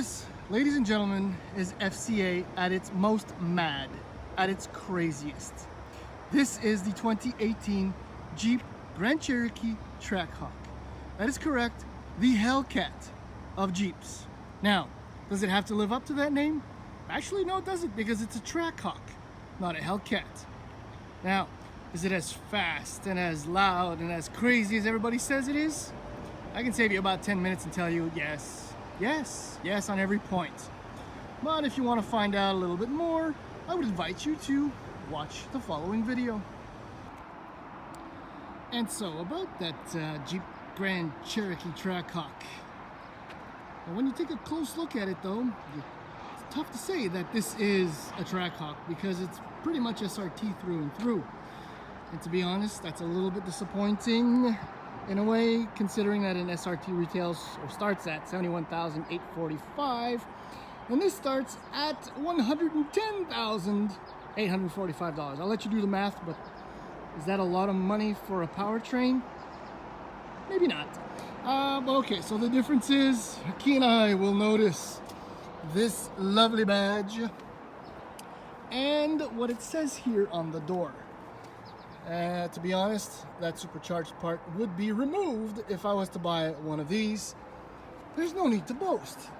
This, ladies and gentlemen, is FCA at its most mad, at its craziest. This is the 2018 Jeep Grand Cherokee Trackhawk. That is correct, the Hellcat of Jeeps. Now, does it have to live up to that name? Actually, no, it doesn't, because it's a Trackhawk, not a Hellcat. Now, is it as fast and as loud and as crazy as everybody says it is? I can save you about 10 minutes and tell you yes, yes, yes on every point. But if you want to find out a little bit more, I would invite you to watch the following video. And so, about that Jeep Grand Cherokee Trackhawk. Now, when you take a close look at it though, it's tough to say that this is a Trackhawk because it's pretty much SRT through and through. And to be honest, that's a little bit disappointing in a way, considering that an SRT retails or starts at $71,845, and this starts at $110,845. I'll let you do the math, but is that a lot of money for a powertrain? Maybe not. But okay, so the difference is, Key and I will notice this lovely badge and what it says here on the door. To be honest, that supercharged part would be removed if I was to buy one of these. There's no need to boast.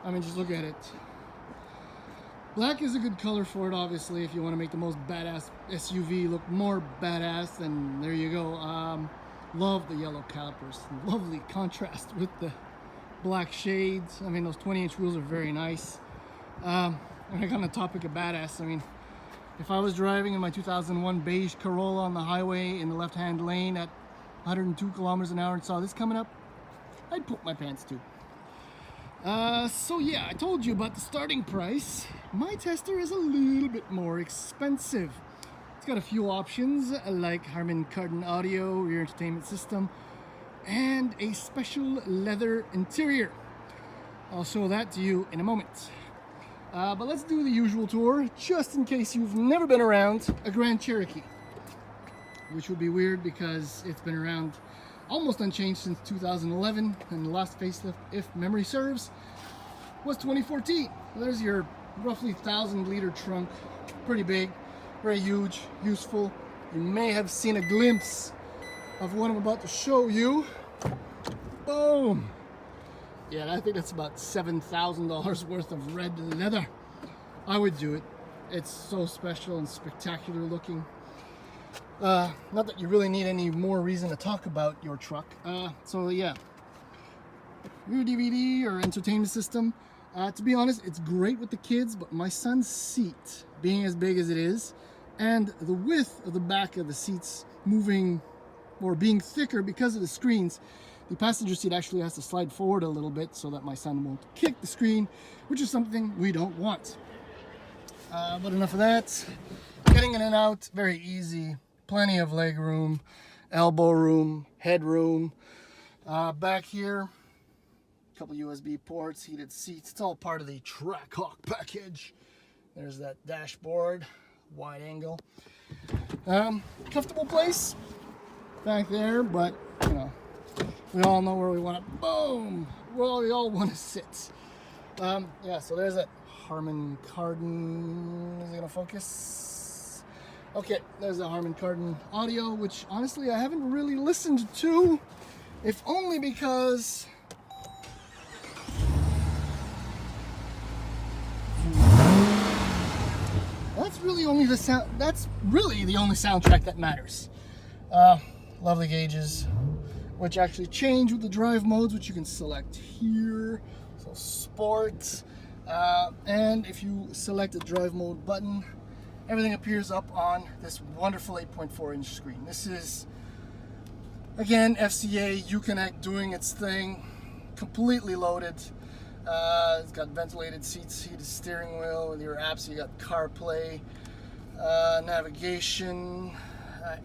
I mean, just look at it. Black is a good color for it, obviously. If you want to make the most badass SUV look more badass, then there you go. Love the yellow calipers. Lovely contrast with the black shades. I mean, those 20-inch wheels are very nice. And on the topic of badass, I mean, if I was driving in my 2001 beige Corolla on the highway in the left-hand lane at 102 kilometers an hour and saw this coming up, I'd poop my pants too. So yeah, I told you about the starting price. My tester is a little bit more expensive. It's got a few options like Harman Kardon audio, rear entertainment system, and a special leather interior. I'll show that to you in a moment. But let's do the usual tour, just in case you've never been around a Grand Cherokee. Which would be weird because it's been around almost unchanged since 2011, and the last facelift, if memory serves, was 2014. So there's your roughly 1,000-liter trunk, pretty big, very huge, useful. You may have seen a glimpse of what I'm about to show you. Boom! Yeah, I think that's about $7,000 worth of red leather. I would do it. It's so special and spectacular looking. Not that you really need any more reason to talk about your truck. So yeah, rear DVD or entertainment system. To be honest, it's great with the kids, but my son's seat, being as big as it is, and the width of the back of the seats moving or being thicker because of the screens, the passenger seat actually has to slide forward a little bit so that my son won't kick the screen, which is something we don't want. But enough of that. Getting in and out, very easy. Plenty of leg room, elbow room, headroom. Back here, a couple USB ports, heated seats. It's all part of the Trackhawk package. There's that dashboard, wide angle. Comfortable place back there, but you know, we all know where we want to, boom, well, we all want to sit. Yeah, so there's that Harman Kardon, is it gonna focus? Okay, there's the Harman Kardon audio, which honestly I haven't really listened to, if only because that's really the only soundtrack that matters. Lovely gauges, which actually change with the drive modes, which you can select here. So sport, and if you select the drive mode button, everything appears up on this wonderful 8.4-inch screen. This is, again, FCA Uconnect doing its thing, completely loaded. It's got ventilated seats, heated steering wheel with your apps. You got CarPlay, navigation,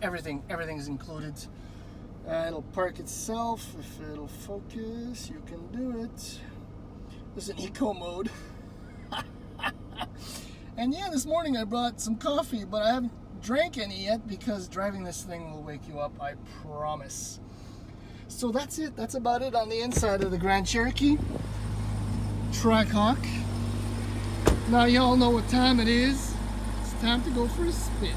everything is included. It'll park itself. If it'll focus, you can do it. There's an eco mode. And yeah, this morning I brought some coffee, but I haven't drank any yet because driving this thing will wake you up, I promise. So that's it. That's about it on the inside of the Grand Cherokee. Trackhawk. Now y'all know what time it is. It's time to go for a spin.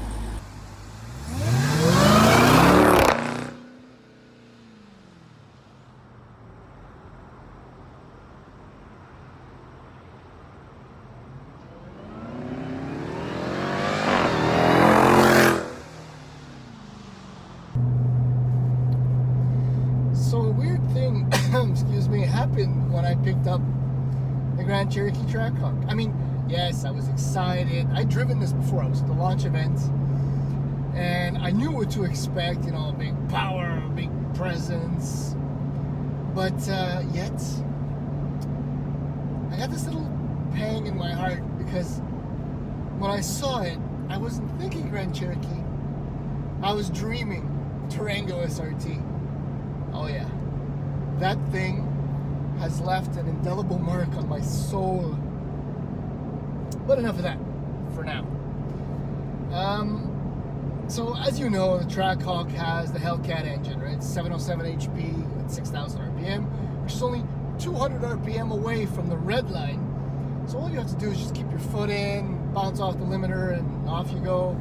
So a weird thing, excuse me, happened when I picked up the Grand Cherokee Trackhawk. I mean, yes, I was excited. I'd driven this before. I was at the launch event, and I knew what to expect. You know, big power, big presence. But yet, I got this little pang in my heart because when I saw it, I wasn't thinking Grand Cherokee. I was dreaming Durango SRT. Oh yeah, that thing has left an indelible mark on my soul. But enough of that for now. So as you know, the Trackhawk has the Hellcat engine, right? 707 HP at 6,000 RPM, which is only 200 RPM away from the red line. So all you have to do is just keep your foot in, bounce off the limiter, and off you go.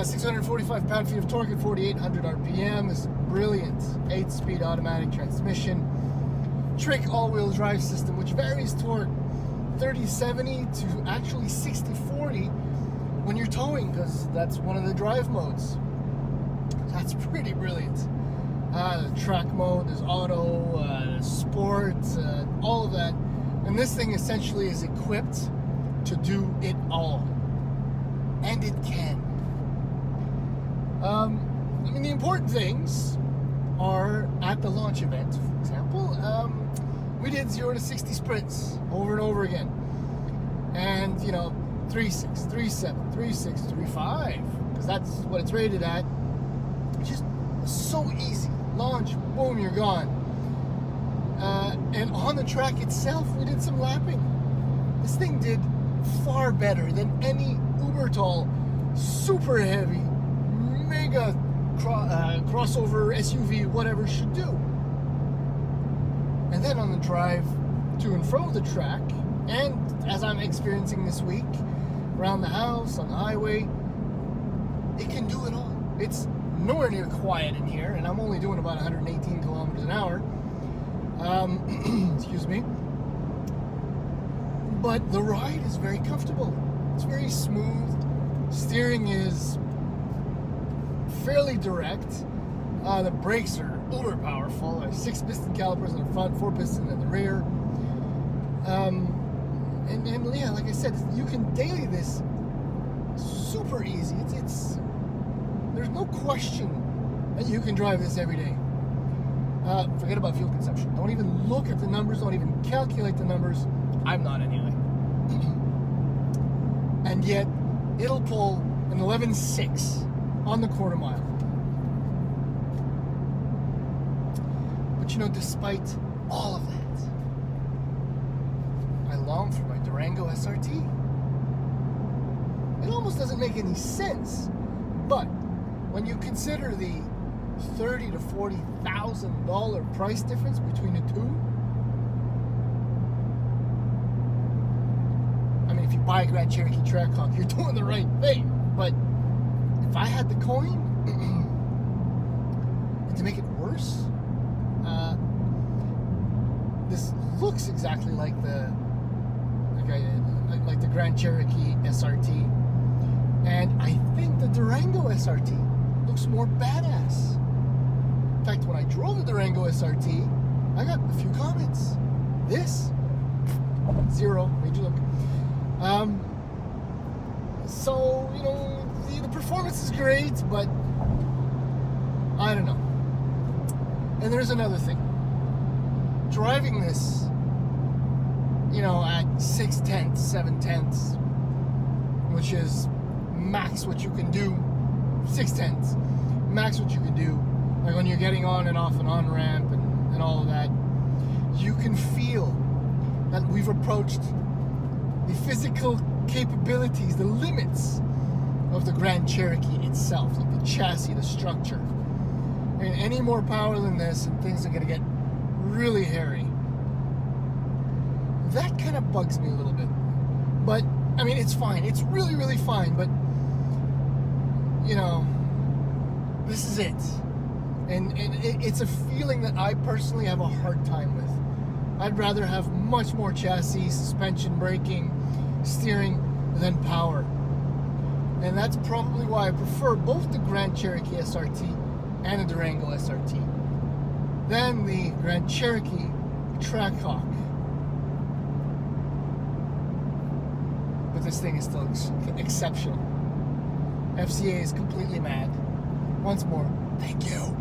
645 pound-feet of torque at 4,800 RPM. This brilliant 8-speed automatic transmission. Trick all-wheel drive system, which varies torque 30-70 to actually 60-40 when you're towing, because that's one of the drive modes. That's pretty brilliant. The track mode, there's auto, sport, all of that. And this thing essentially is equipped to do it all. And it can. I mean, the important things are at the launch event, for example. We did 0 to 60 sprints over and over again. And, you know, 3.6, 3.7, 3.6, 3.5, because that's what it's rated at. It's just so easy. Launch, boom, you're gone. And on the track itself, we did some lapping. This thing did far better than any uber tall, super heavy, mega crossover SUV, whatever, should do. And then on the drive to and fro the track, and as I'm experiencing this week, around the house, on the highway, it can do it all. It's nowhere near quiet in here, and I'm only doing about 118 kilometers an hour. Excuse me. But the ride is very comfortable. It's very smooth. Steering is fairly direct. The brakes are uber powerful. There's 6 piston calipers in the front, 4 piston in the rear. And yeah, like I said, you can daily this super easy. It's there's no question that you can drive this every day. Forget about fuel consumption. Don't even look at the numbers. Don't even calculate the numbers. I'm not anyway. And yet, it'll pull an 11.6 on the quarter mile. But you know, despite all of that, I long for my Durango SRT. It almost doesn't make any sense, but when you consider the $30,000 to $40,000 price difference between the two, I mean, if you buy a Grand Cherokee Trackhawk, you're doing the right thing. But if I had the coin, and to make it worse, this looks exactly like the Grand Cherokee SRT, and I think the Durango SRT looks more badass. In fact, when I drove the Durango SRT, I got a few comments. This, 0, made you look. So, you know, the performance is great, but I don't know. And there's another thing. Driving this, you know, at 6/10, 7/10, which is max what you can do, 6/10, max what you can do, like when you're getting on and off an on-ramp and all of that, you can feel that we've approached the physical capabilities, the limits of the Grand Cherokee itself, like the chassis, the structure. I mean, any more power than this and things are going to get really hairy. that kind of bugs me a little bit. But, I mean, it's fine. It's really, really fine. But, you know, this is it. And it's a feeling that I personally have a hard time with. I'd rather have much more chassis, suspension, braking, steering than power. And that's probably why I prefer both the Grand Cherokee SRT and the Durango SRT than the Grand Cherokee Trackhawk. But this thing is still exceptional. FCA is completely mad. Once more, thank you.